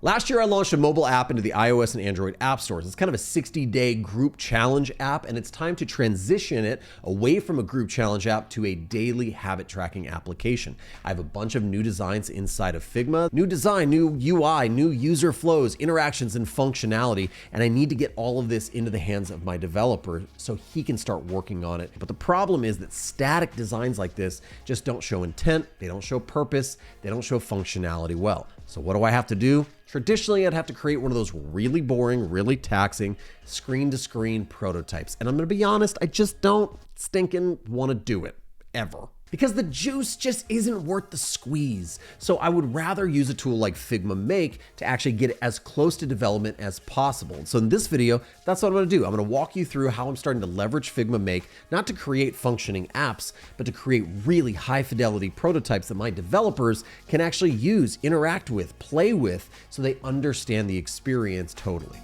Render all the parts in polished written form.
Last year, I launched a mobile app into the iOS and Android app stores. It's kind of a 60-day group challenge app, and it's time to transition it away from a group challenge app to a daily habit tracking application. I have a bunch of new designs inside of Figma, new design, new UI, new user flows, interactions, and functionality, and I need to get all of this into the hands of my developer so he can start working on it. But the problem is that static designs like this just don't show intent, they don't show purpose, they don't show functionality well. So what do I have to do? Traditionally, I'd have to create one of those really boring, really taxing screen-to-screen prototypes. And I'm gonna be honest, I just don't stinking wanna do it, ever. Because the juice just isn't worth the squeeze. So I would rather use a tool like Figma Make to actually get it as close to development as possible. So in this video, that's what I'm gonna do. I'm gonna walk you through how I'm starting to leverage Figma Make, not to create functioning apps, but to create really high fidelity prototypes that my developers can actually use, interact with, play with, so they understand the experience totally.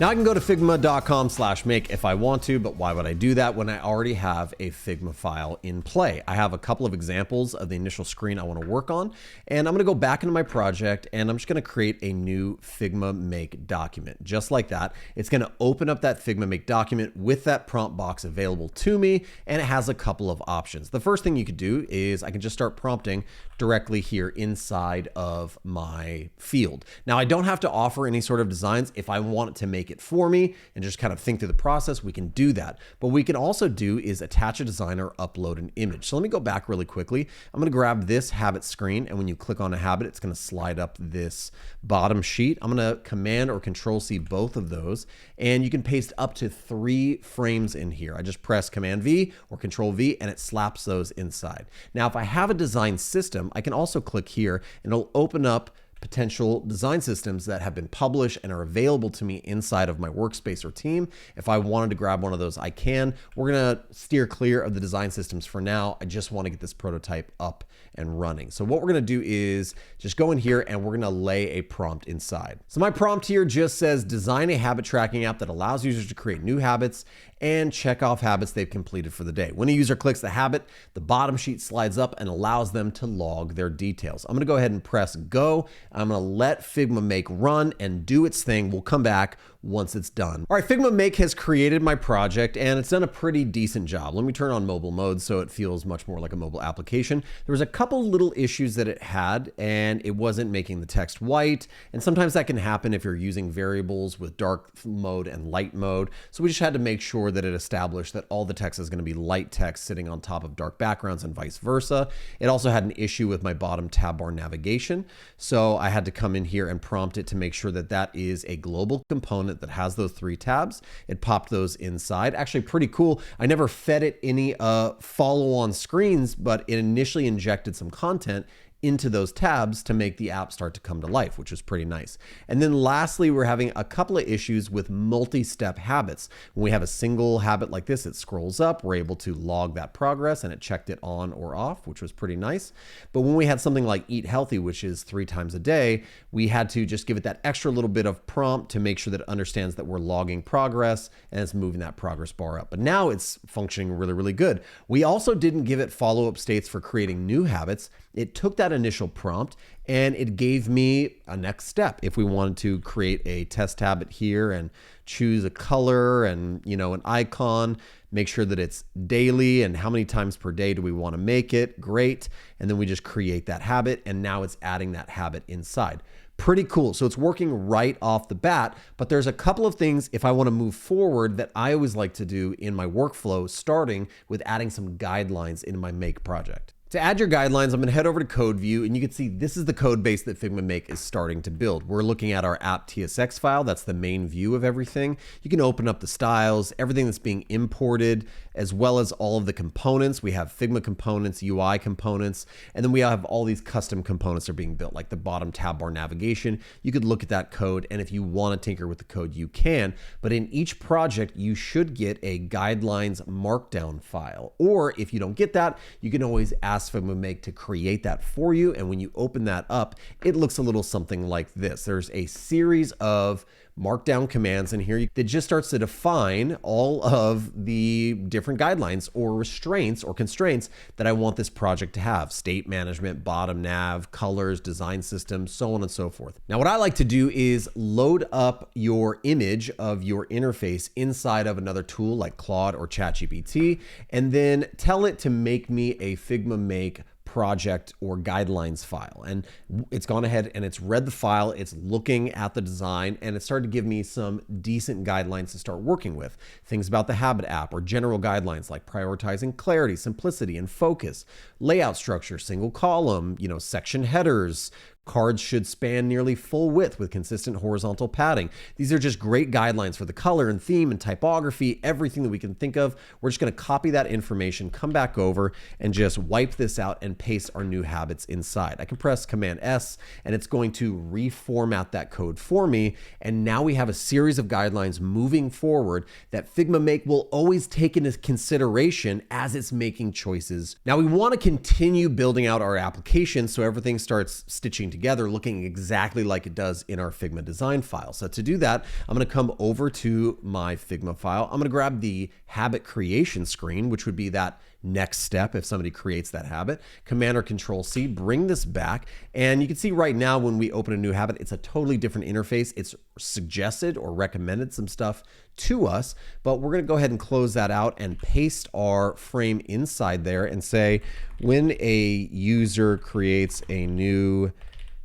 Now I can go to figma.com/make if I want to, but why would I do that when I already have a Figma file in play? I have a couple of examples of the initial screen I want to work on, and I'm going to go back into my project and I'm just going to create a new Figma Make document. Just like that, it's going to open up that Figma Make document with that prompt box available to me, and it has a couple of options. The first thing you could do is I can just start prompting directly here inside of my field. Now I don't have to offer any sort of designs. If I want it to make it for me and just kind of think through the process, we can do that. But what we can also do is attach a design or upload an image. So let me go back really quickly. I'm going to grab this habit screen, and when you click on a habit, it's going to slide up this bottom sheet. I'm going to Command or Control C both of those, and you can paste up to 3 frames in here. I just press Command V or Control V and it slaps those inside. Now, if I have a design system, I can also click here and it'll open up potential design systems that have been published and are available to me inside of my workspace or team. If I wanted to grab one of those, I can. We're gonna steer clear of the design systems for now. I just want to get this prototype up and running. So what we're gonna do is just go in here and we're gonna lay a prompt inside. So my prompt here just says, design a habit tracking app that allows users to create new habits and check off habits they've completed for the day. When a user clicks the habit, the bottom sheet slides up and allows them to log their details. I'm gonna go ahead and press go. I'm gonna let Figma Make run and do its thing. We'll come back once it's done. All right, Figma Make has created my project and it's done a pretty decent job. Let me turn on mobile mode so it feels much more like a mobile application. There was a couple little issues that it had, and it wasn't making the text white. And sometimes that can happen if you're using variables with dark mode and light mode. So we just had to make sure that it established that all the text is gonna be light text sitting on top of dark backgrounds and vice versa. It also had an issue with my bottom tab bar navigation. So I had to come in here and prompt it to make sure that that is a global component that has those 3 tabs. It popped those inside. Actually pretty cool. I never fed it any follow-on screens, but it initially injected some content into those tabs to make the app start to come to life, which is pretty nice. And then lastly, we're having a couple of issues with multi-step habits. When we have a single habit like this, it scrolls up, we're able to log that progress and it checked it on or off, which was pretty nice. But when we had something like eat healthy, which is 3 times a day, we had to just give it that extra little bit of prompt to make sure that it understands that we're logging progress and it's moving that progress bar up. But now it's functioning really, really good. We also didn't give it follow-up states for creating new habits. It took that initial prompt and it gave me a next step. If we wanted to create a test habit here and choose a color and, an icon, make sure that it's daily and how many times per day do we want to make it, great. And then we just create that habit and now it's adding that habit inside. Pretty cool. So it's working right off the bat, but there's a couple of things if I want to move forward that I always like to do in my workflow, starting with adding some guidelines in my Make project. To add your guidelines, I'm gonna head over to code view and you can see this is the code base that Figma Make is starting to build. We're looking at our app TSX file. That's the main view of everything. You can open up the styles, everything that's being imported, as well as all of the components. We have Figma components, UI components, and then we have all these custom components that are being built, like the bottom tab bar navigation. You could look at that code, and if you wanna tinker with the code, you can. But in each project, you should get a guidelines markdown file. Or if you don't get that, you can always ask Figma Make to create that for you. And when you open that up, it looks a little something like this. There's a series of markdown commands in here that just starts to define all of the different guidelines or restraints or constraints that I want this project to have. State management, bottom nav, colors, design system, so on and so forth. Now, what I like to do is load up your image of your interface inside of another tool like Claude or ChatGPT, and then tell it to make me a Figma Make project or guidelines file. And it's gone ahead and it's read the file, it's looking at the design, and it started to give me some decent guidelines to start working with. Things about the Habit app or general guidelines like prioritizing clarity, simplicity, and focus, layout structure, single column, section headers. Cards should span nearly full width with consistent horizontal padding. These are just great guidelines for the color and theme and typography, everything that we can think of. We're just going to copy that information, come back over, and just wipe this out and paste our new habits inside. I can press Command S, and it's going to reformat that code for me. And now we have a series of guidelines moving forward that Figma Make will always take into consideration as it's making choices. Now we want to continue building out our application so everything starts stitching together, looking exactly like it does in our Figma design file. So to do that, I'm going to come over to my Figma file. I'm going to grab the habit creation screen, which would be that next step if somebody creates that habit. Command or Control C, bring this back. And you can see right now when we open a new habit, it's a totally different interface. It's suggested or recommended some stuff to us, but we're going to go ahead and close that out and paste our frame inside there and say, when a user creates a new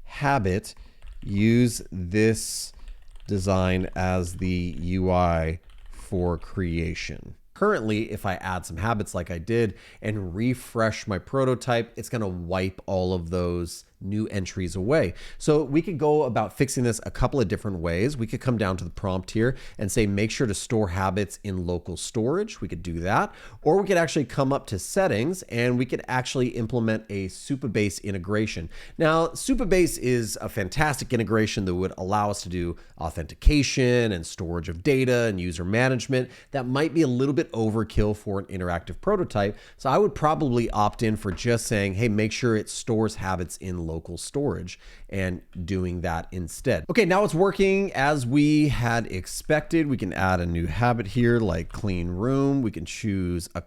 habit, use this design as the UI for creation. Currently, if I add some habits like I did and refresh my prototype, it's going to wipe all of those new entries away. So we could go about fixing this a couple of different ways. We could come down to the prompt here and say, make sure to store habits in local storage. We could do that. Or we could actually come up to settings and we could actually implement a Supabase integration. Now, Supabase is a fantastic integration that would allow us to do authentication and storage of data and user management. That might be a little bit overkill for an interactive prototype. So I would probably opt in for just saying, hey, make sure it stores habits in local storage and doing that instead. Okay, now it's working as we had expected. We can add a new habit here like clean room. We can choose a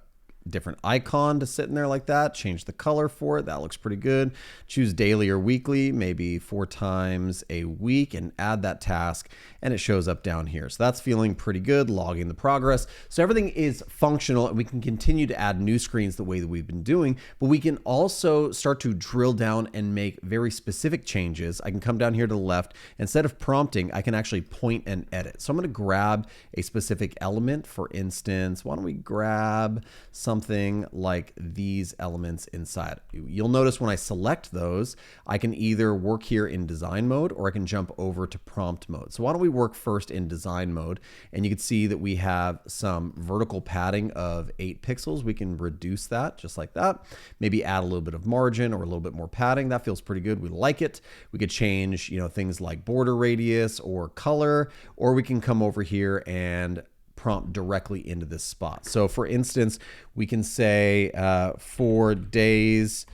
different icon to sit in there like that, change the color for it. That looks pretty good. Choose daily or weekly, maybe 4 times a week, and add that task, and it shows up down here. So that's feeling pretty good, logging the progress. So everything is functional, and we can continue to add new screens the way that we've been doing, but we can also start to drill down and make very specific changes. I can come down here to the left. Instead of prompting, I can actually point and edit. So I'm going to grab a specific element. For instance, why don't we grab something like these elements inside. You'll notice when I select those, I can either work here in design mode or I can jump over to prompt mode. So why don't we work first in design mode, and you can see that we have some vertical padding of 8 pixels. We can reduce that just like that. Maybe add a little bit of margin or a little bit more padding. That feels pretty good. We like it. We could change, things like border radius or color, or we can come over here and prompt directly into this spot. So for instance, we can say for days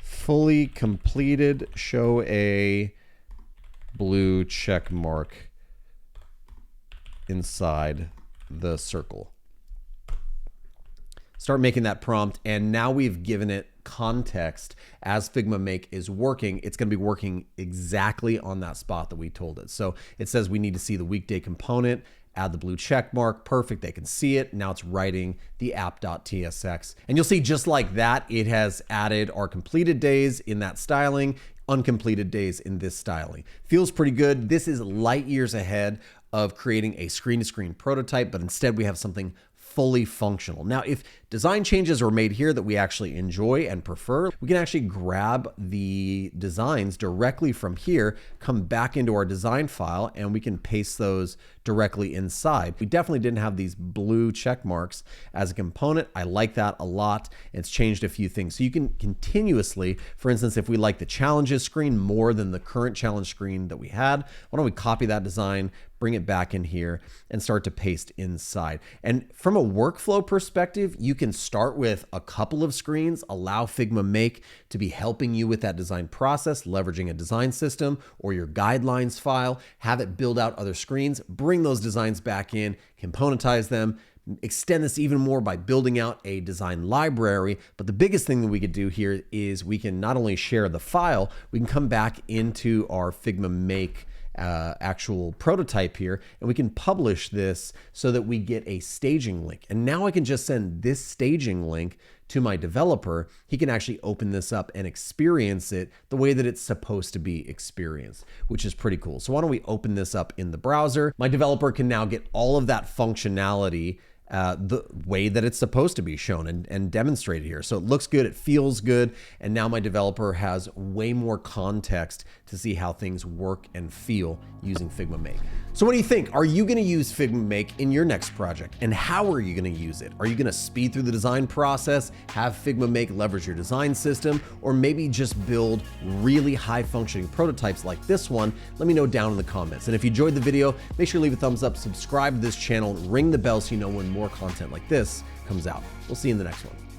fully completed, show a blue check mark inside the circle. Start making that prompt, and now we've given it context. As Figma Make is working, it's going to be working exactly on that spot that we told it. So it says we need to see the weekday component, add the blue check mark. Perfect. They can see it. Now it's writing the app.tsx. And you'll see just like that, it has added our completed days in that styling, uncompleted days in this styling. Feels pretty good. This is light years ahead of creating a screen-to-screen prototype, but instead we have something fully functional. Now, if design changes are made here that we actually enjoy and prefer, we can actually grab the designs directly from here, come back into our design file, and we can paste those directly inside. We definitely didn't have these blue check marks as a component. I like that a lot. It's changed a few things. So you can continuously, for instance, if we like the challenges screen more than the current challenge screen that we had, why don't we copy that design, bring it back in here, and start to paste inside. And from a workflow perspective, you can start with a couple of screens, allow Figma Make to be helping you with that design process, leveraging a design system or your guidelines file, have it build out other screens, bring those designs back in, componentize them, extend this even more by building out a design library. But the biggest thing that we could do here is we can not only share the file, we can come back into our Figma Make actual prototype here, and we can publish this so that we get a staging link. And now I can just send this staging link to my developer. He can actually open this up and experience it the way that it's supposed to be experienced, which is pretty cool. So why don't we open this up in the browser? My developer can now get all of that functionality the way that it's supposed to be shown and demonstrated here. So it looks good, it feels good, and now my developer has way more context to see how things work and feel using Figma Make. So what do you think? Are you gonna use Figma Make in your next project? And how are you gonna use it? Are you gonna speed through the design process, have Figma Make leverage your design system, or maybe just build really high functioning prototypes like this one? Let me know down in the comments. And if you enjoyed the video, make sure to leave a thumbs up, subscribe to this channel, ring the bell so you know when more content like this comes out. We'll see you in the next one.